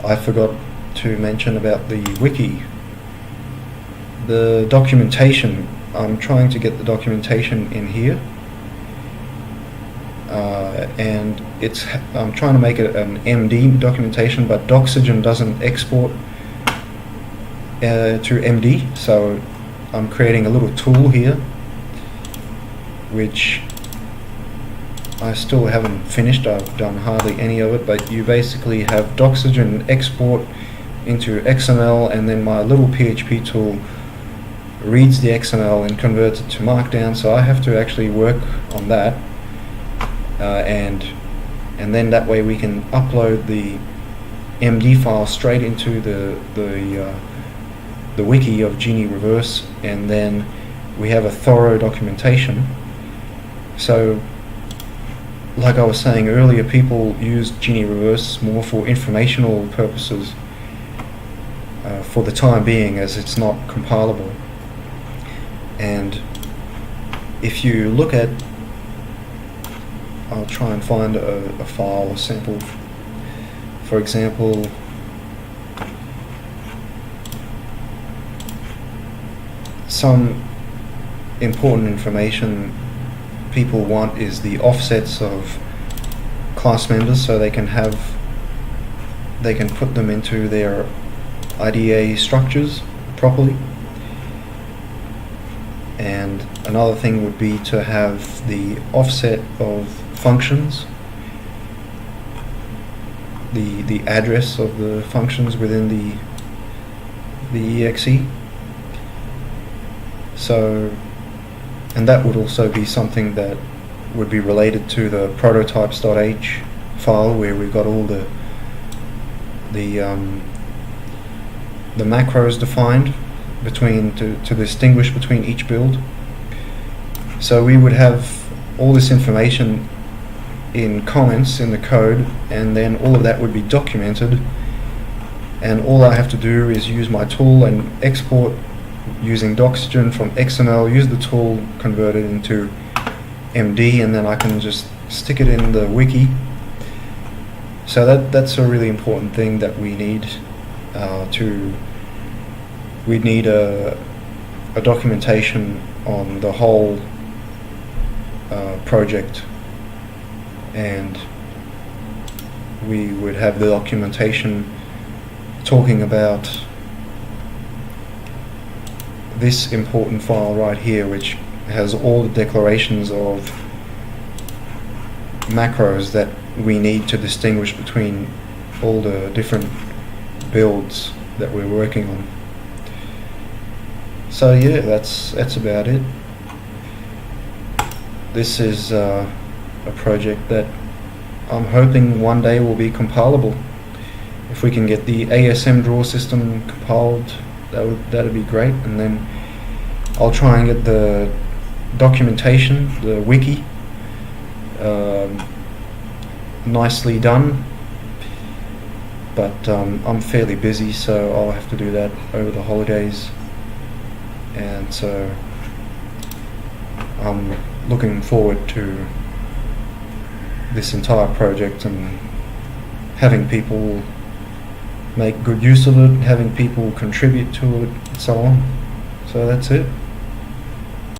I forgot to mention about the wiki. The documentation, I'm trying to get the documentation in here, and I'm trying to make it an MD documentation, but Doxygen doesn't export to MD, so I'm creating a little tool here which I still haven't finished. I've done hardly any of it, but you basically have Doxygen export into XML, and then my little PHP tool reads the XML and converts it to Markdown, so I have to actually work on that, and then that way we can upload the MD file straight into the wiki of Genie Reverse, and then we have a thorough documentation. So like I was saying earlier, people use Genie Reverse more for informational purposes for the time being, as it's not compilable. And if you look at, I'll try and find a file, a sample. For example, some important information people want is the offsets of class members, so they can put them into their IDA structures properly. And another thing would be to have the offset of functions, the address of the functions within the exe. So, and that would also be something that would be related to the prototypes.h file, where we've got all the macros defined to distinguish between each build. So we would have all this information in comments in the code, and then all of that would be documented, and all I have to do is use my tool and export using Doxygen from XML, use the tool, convert it into MD, and then I can just stick it in the wiki. So that's a really important thing that we need we need a documentation on the whole project, and we would have the documentation talking about this important file right here, which has all the declarations of macros that we need to distinguish between all the different builds that we're working on. So yeah, that's about it. This is a project that I'm hoping one day will be compilable. If we can get the ASM draw system compiled, that'd be great, and then I'll try and get the documentation, the wiki, nicely done. But I'm fairly busy, so I'll have to do that over the holidays, and so I'm looking forward to this entire project and having people make good use of it, having people contribute to it, and so on. So that's it.